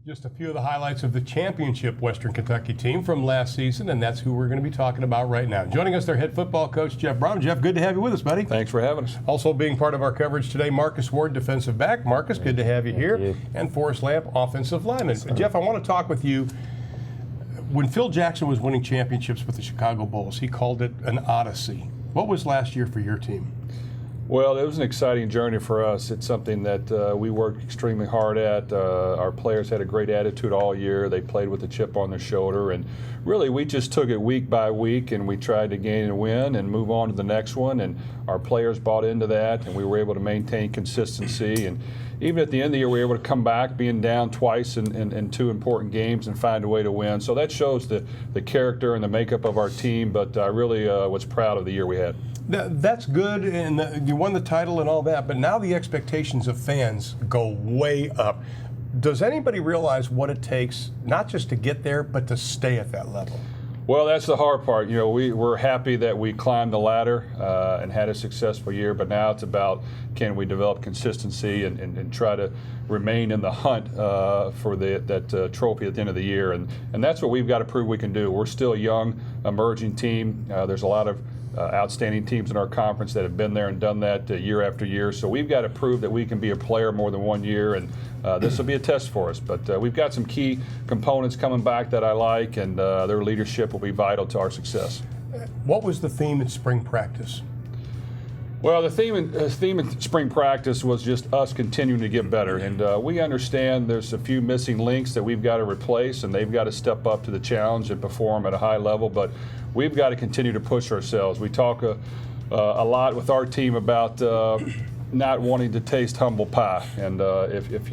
Just a few of the highlights of the championship Western Kentucky team from last season, and that's who we're going to be talking about right now. Joining us, their head football coach, Jeff Brown. Jeff, good to have you with us, buddy. Thanks for having us. Also being part of our coverage today, Marcus Ward, defensive back. Marcus, good to have you here. And Forrest Lamp, offensive lineman. Jeff, I want to talk with you. When Phil Jackson was winning championships with the Chicago Bulls, he called it an odyssey. What was last year for your team? Well, it was an exciting journey for us. It's something that we worked extremely hard at. Our players had a great attitude all year. They played with a chip on their shoulder. And really, we just took it week by week, and we tried to gain a win and move on to the next one. And our players bought into that, and we were able to maintain consistency. And even at the end of the year, we were able to come back, being down twice in two important games, and find a way to win. So that shows the character and the makeup of our team, but I really was proud of the year we had. That's good, and you won the title and all that, but now the expectations of fans go way up. Does anybody realize what it takes, not just to get there, but to stay at that level? Well, that's the hard part. You know, we're happy that we climbed the ladder and had a successful year, but now it's about, can we develop consistency and try to remain in the hunt for that trophy at the end of the year. And that's what we've got to prove we can do. We're still a young, emerging team. There's a lot of outstanding teams in our conference that have been there and done that year after year. So we've got to prove that we can be a player more than 1 year, and this will be a test for us. But we've got some key components coming back that I like, and their leadership will be vital to our success. What was the theme in spring practice? Well, the theme in spring practice was just us continuing to get better, and we understand there's a few missing links that we've got to replace, and they've got to step up to the challenge and perform at a high level, but we've got to continue to push ourselves. We talk a lot with our team about not wanting to taste humble pie, and if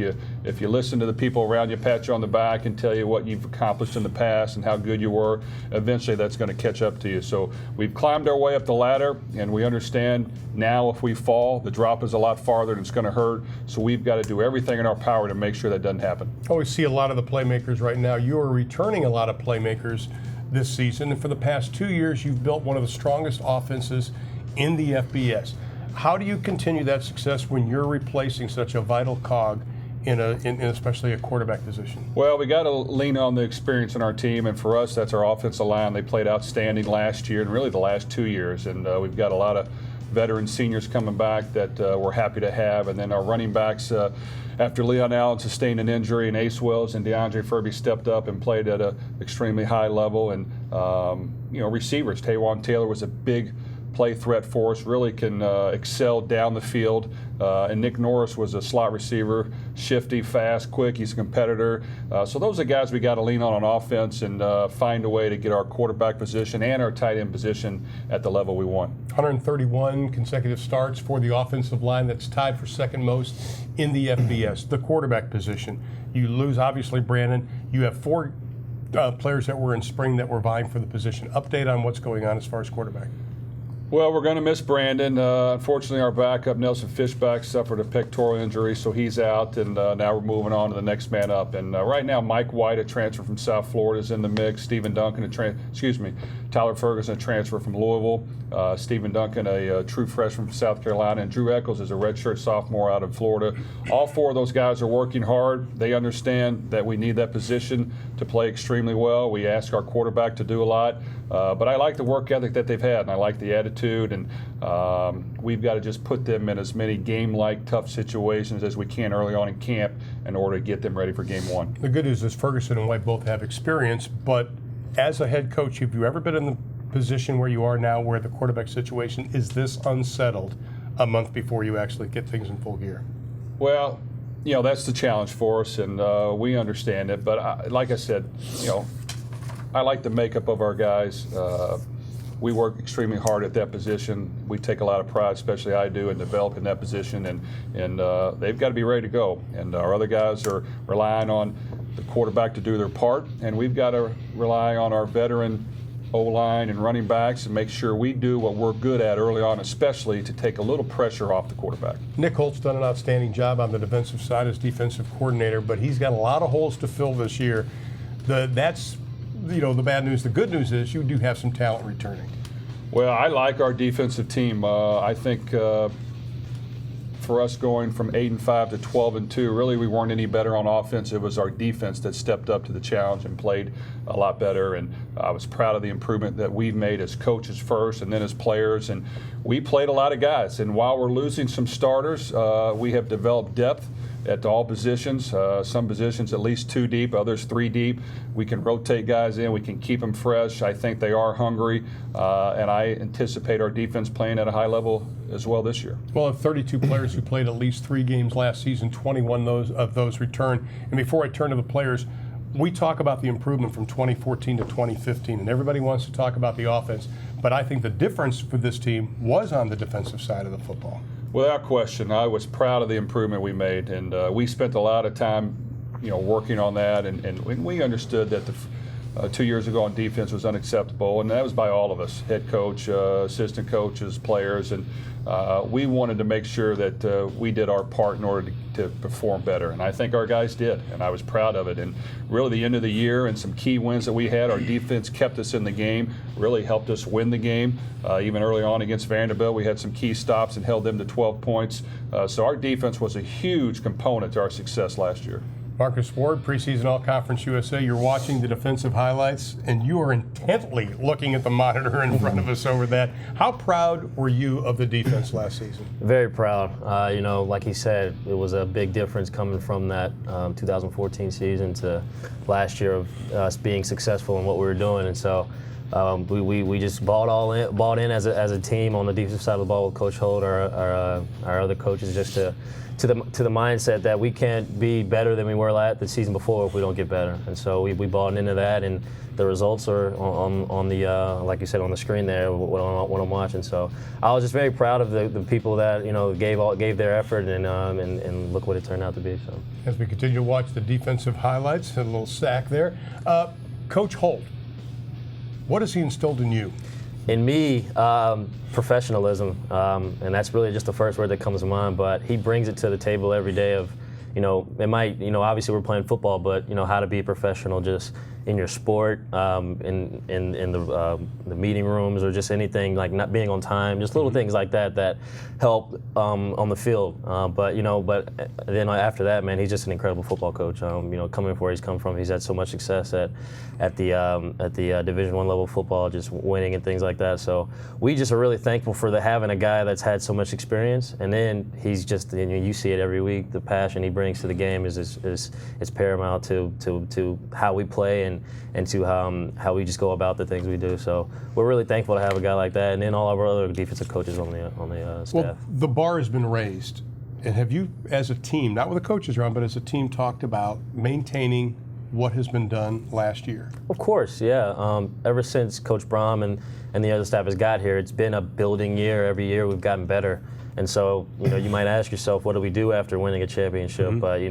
you listen to the people around you, pat you on the back and tell you what you've accomplished in the past and how good you were, eventually that's going to catch up to you. So we've climbed our way up the ladder, and we understand now if we fall, the drop is a lot farther and it's going to hurt. So we've got to do everything in our power to make sure that doesn't happen. Oh, we see a lot of the playmakers right now. You are returning a lot of playmakers this season, and for the past 2 years, you've built one of the strongest offenses in the FBS. How do you continue that success when you're replacing such a vital cog in especially a quarterback position? Well, we got to lean on the experience in our team, and for us, that's our offensive line. They played outstanding last year and really the last 2 years, and we've got a lot of veteran seniors coming back that we're happy to have, and then our running backs, after Leon Allen sustained an injury, and Ace Wells and DeAndre Furby stepped up and played at an extremely high level, and receivers, Taywan Taylor was a big play threat for us, really can excel down the field. And Nick Norris was a slot receiver, shifty, fast, quick. He's a competitor. So those are guys we got to lean on offense and find a way to get our quarterback position and our tight end position at the level we want. 131 consecutive starts for the offensive line. That's tied for second most in the FBS. The quarterback position, you lose obviously Brandon. You have four players that were in spring that were vying for the position. Update on what's going on as far as quarterback. Well, we're going to miss Brandon. Unfortunately, our backup, Nelson Fishback, suffered a pectoral injury, so he's out, and now we're moving on to the next man up. And right now, Mike White, a transfer from South Florida, is in the mix. Stephen Duncan, Tyler Ferguson, a transfer from Louisville. Stephen Duncan, a true freshman from South Carolina, and Drew Eccles is a redshirt sophomore out of Florida. All four of those guys are working hard. They understand that we need that position to play extremely well. We ask our quarterback to do a lot, but I like the work ethic that they've had, and I like the attitude, and we've got to just put them in as many game-like tough situations as we can early on in camp in order to get them ready for game one. The good news is Ferguson and White both have experience, but as a head coach, have you ever been in the position where you are now where the quarterback situation is this unsettled a month before you actually get things in full gear? Well, that's the challenge for us, and we understand it, but like I said, I like the makeup of our guys. We work extremely hard at that position. We take a lot of pride, especially I do, in developing that position, and they've got to be ready to go. And our other guys are relying on the quarterback to do their part, and we've got to rely on our veteran O-line and running backs and make sure we do what we're good at early on, especially to take a little pressure off the quarterback. Nick Holt's done an outstanding job on the defensive side as defensive coordinator, but he's got a lot of holes to fill this year. That's the bad news. The good news is you do have some talent returning. Well, I like our defensive team. I think for us going from 8-5 to 12-2, really we weren't any better on offense. It was our defense that stepped up to the challenge and played a lot better. And I was proud of the improvement that we've made as coaches first and then as players. And we played a lot of guys. And while we're losing some starters, we have developed depth at all positions. Some positions at least 2 deep, others 3 deep. We can rotate guys in. We can keep them fresh. I think they are hungry, and I anticipate our defense playing at a high level as well this year. Well, of 32 players who played at least 3 games last season, 21 of those returned. And before I turn to the players, we talk about the improvement from 2014 to 2015, and everybody wants to talk about the offense. But I think the difference for this team was on the defensive side of the football. Without question, I was proud of the improvement we made, and we spent a lot of time, working on that, and we understood that the 2 years ago on defense was unacceptable, and that was by all of us, head coach, assistant coaches, players, and we wanted to make sure that we did our part in order to perform better, and I think our guys did, and I was proud of it. And really the end of the year and some key wins that we had, our defense kept us in the game, really helped us win the game. Even early on against Vanderbilt, we had some key stops and held them to 12 points. So our defense was a huge component to our success last year. Marcus Ward, preseason All-Conference USA. You're watching the defensive highlights, and you are intently looking at the monitor in front of us over that. How proud were you of the defense last season? Very proud. Like he said, it was a big difference coming from that 2014 season to last year of us being successful in what we were doing, and so we just bought in as a team on the defensive side of the ball with Coach Holt, our other coaches, just to the mindset that we can't be better than we were the season before if we don't get better. And so we bought into that, and the results are on the like you said, on the screen there what I'm watching. So I was just very proud of the people that gave their effort, and look what it turned out to be. So as we continue to watch the defensive highlights, a little sack there. Coach Holt, what has he instilled in you? In me, professionalism, and that's really just the first word that comes to mind, but he brings it to the table every day of, it might, obviously we're playing football, but, how to be a professional just in your sport, in the meeting rooms, or just anything, like not being on time, just little things like that help on the field. But then after that, man, he's just an incredible football coach. Coming from where he's come from, he's had so much success at the Division I level football, just winning and things like that. So we just are really thankful for having a guy that's had so much experience, and then he's just, you see it every week. The passion he brings to the game is paramount to how we play and to how we just go about the things we do. So we're really thankful to have a guy like that, and then all of our other defensive coaches on the staff. Well, the bar has been raised, and have you, as a team, not with the coaches around, but as a team, talked about maintaining what has been done last year? Of course, yeah. Ever since Coach Brom and the other staff has got here, it's been a building year. Every year we've gotten better, and so you might ask yourself, what do we do after winning a championship? Mm-hmm. But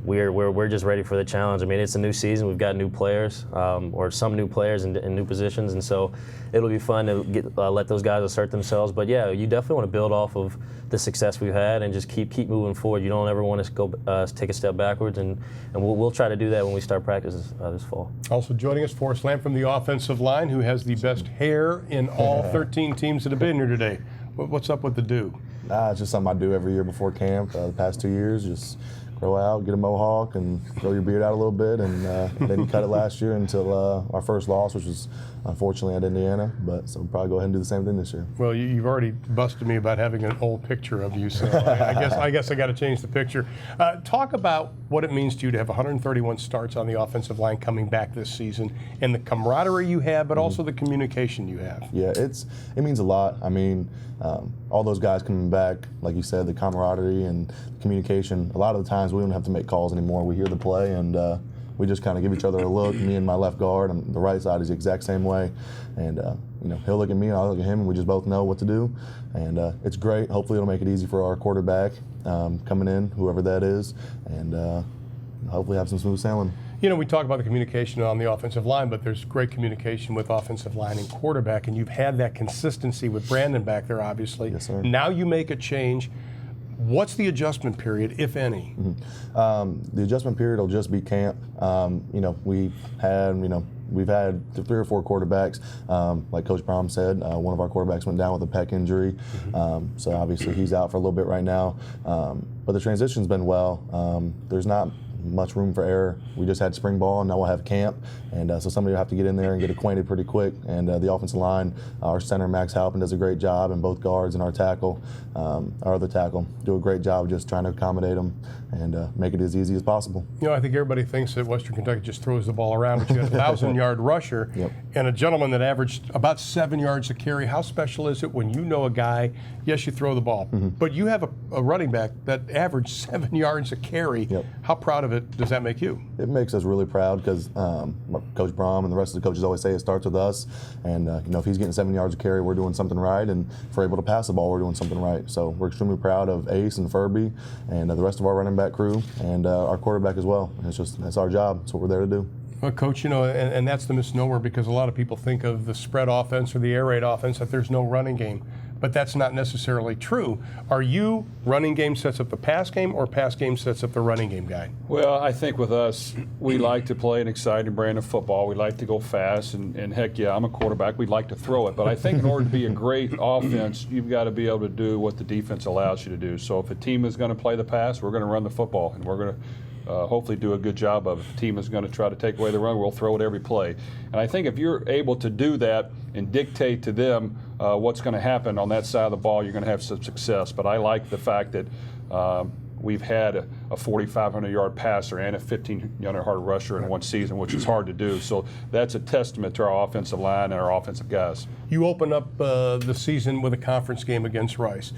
we're just ready for the challenge. I mean, it's a new season. We've got new players, or some new players in new positions, and so it'll be fun to let those guys assert themselves. But yeah, you definitely want to build off of the success we've had and just keep moving forward. You don't ever want to go take a step backwards, and we'll try to do that when we start practice this fall. Also joining us, Forrest Lamb from the offensive line, who has the best hair in all 13 teams that have been here today. What's up with the do? It's just something I do every year before camp. The past 2 years, just grow out, get a mohawk, and grow your beard out a little bit, and then cut it last year until our first loss, which was unfortunately at Indiana. But so we'll probably go ahead and do the same thing this year. Well, you've already busted me about having an old picture of you, so I guess I got to change the picture. Talk about what it means to you to have 131 starts on the offensive line coming back this season, and the camaraderie you have, but also the communication you have. Yeah, it means a lot. I mean, all those guys coming back, like you said, the camaraderie and communication. A lot of the times we don't have to make calls anymore. We hear the play, and we just kind of give each other a look. Me and my left guard, and the right side is the exact same way. And he'll look at me, and I'll look at him, and we just both know what to do. And it's great. Hopefully, it'll make it easy for our quarterback coming in, whoever that is, and hopefully have some smooth sailing. We talk about the communication on the offensive line, but there's great communication with offensive line and quarterback, and you've had that consistency with Brandon back there, obviously. Yes, sir. Now you make a change. What's the adjustment period, if any? The adjustment period will just be camp. We've had 3 or 4 quarterbacks. Like Coach Brom said, one of our quarterbacks went down with a pec injury. So obviously he's out for a little bit right now. But the transition's been well. There's not much room for error. We just had spring ball, and now we'll have camp, and so somebody will have to get in there and get acquainted pretty quick. And the offensive line, our center Max Halpin does a great job, and both guards and our tackle, our other tackle, do a great job of just trying to accommodate them and make it as easy as possible. I think everybody thinks that Western Kentucky just throws the ball around, but you got a 1,000-yard rusher and a gentleman that averaged about 7 yards a carry. How special is it when you know a guy? Yes, you throw the ball, but you have a running back that averaged 7 yards a carry. How proud of it does that make you? It makes us really proud because Coach Brom and the rest of the coaches always say it starts with us. And if he's getting 7 yards a carry, we're doing something right. And if we're able to pass the ball, we're doing something right. So we're extremely proud of Ace and Furby and the rest of our running back crew and our quarterback as well. That's our job. That's what we're there to do. Well, Coach, and that's the misnomer because a lot of people think of the spread offense or the air raid offense that there's no running game. But that's not necessarily true. Are you running game sets up the pass game or pass game sets up the running game guy? Well, I think with us, we like to play an exciting brand of football. We like to go fast, and heck yeah, I'm a quarterback. We'd like to throw it. But I think in order to be a great offense, you've got to be able to do what the defense allows you to do. So if a team is going to play the pass, we're going to run the football, and we're going to hopefully do a good job of it. If the team is going to try to take away the run, we'll throw it every play. And I think if you're able to do that and dictate to them what's going to happen on that side of the ball, you're going to have some success. But I like the fact that we've had a 4,500-yard passer and a 1,500-yard rusher in one season, which is hard to do. So that's a testament to our offensive line and our offensive guys. You open up the season with a conference game against Rice.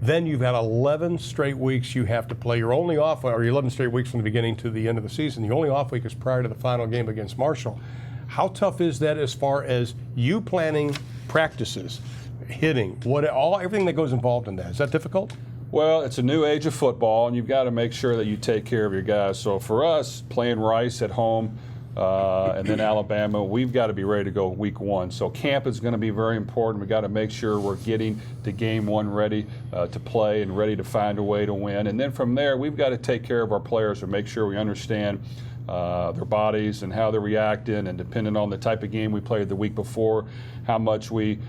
Then you've had 11 straight weeks you have to play. You're only off, or 11 straight weeks from the beginning to the end of the season. The only off week is prior to the final game against Marshall. How tough is that as far as you planning practices, hitting, everything that goes involved in that? Is that difficult? Well, it's a new age of football, and you've got to make sure that you take care of your guys. So for us, playing Rice at home, and then Alabama, we've got to be ready to go week 1. So camp is going to be very important. We've got to make sure we're getting to game 1 ready to play and ready to find a way to win. And then from there, we've got to take care of our players and make sure we understand their bodies and how they're reacting, and depending on the type of game we played the week before, how much we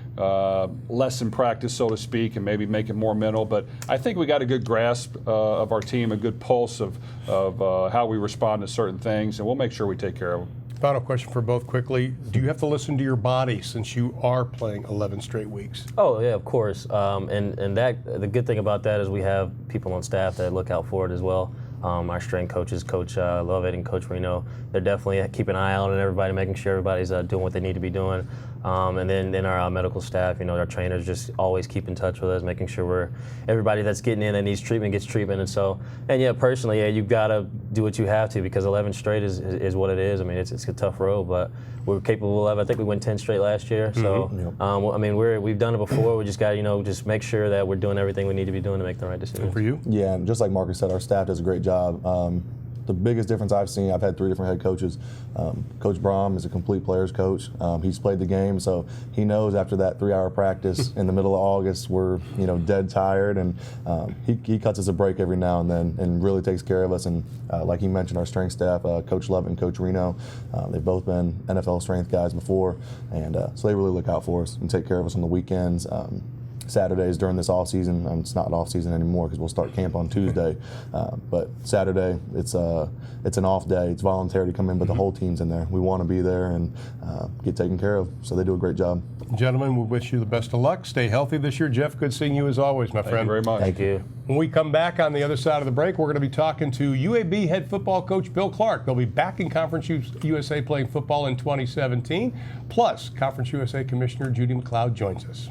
lessen practice, so to speak, and maybe make it more mental. But I think we got a good grasp of our team, a good pulse of how we respond to certain things, and we'll make sure we take care of them. Final question for both quickly. Do you have to listen to your body since you are playing 11 straight weeks? Oh, yeah, of course. And that the good thing about that is we have people on staff that look out for it as well. Our strength coaches, Coach Lovett and Coach Reno, they're definitely keeping an eye out on everybody, making sure everybody's doing what they need to be doing. And then our medical staff, our trainers just always keep in touch with us, making sure everybody that's getting in that needs treatment gets treatment. And yeah, personally, you've got to do what you have to because 11 straight is what it is. I mean, it's a tough road, but we're capable of. I think we went 10 straight last year. So, we've done it before. We just got to, just make sure that we're doing everything we need to be doing to make the right decision. For you? Yeah, and just like Marcus said, our staff does a great job. The biggest difference I've seen, I've had 3 different head coaches. Coach Brom is a complete players coach. He's played the game, so he knows after that 3-hour practice in the middle of August, we're dead tired, and he cuts us a break every now and then and really takes care of us. And like he mentioned, our strength staff, Coach Love and Coach Reno, they've both been NFL strength guys before, and so they really look out for us and take care of us on the weekends. Saturdays during this off season, it's not off season anymore because we'll start camp on Tuesday. But Saturday, it's an off day. It's voluntary to come in, but the whole team's in there. We want to be there and get taken care of. So they do a great job. Gentlemen, we wish you the best of luck. Stay healthy this year. Jeff, good seeing you as always, my friend. Thank you very much. Thank you. When we come back on the other side of the break, we're going to be talking to UAB head football coach Bill Clark. They'll be back in Conference USA playing football in 2017. Plus, Conference USA Commissioner Judy McLeod joins us.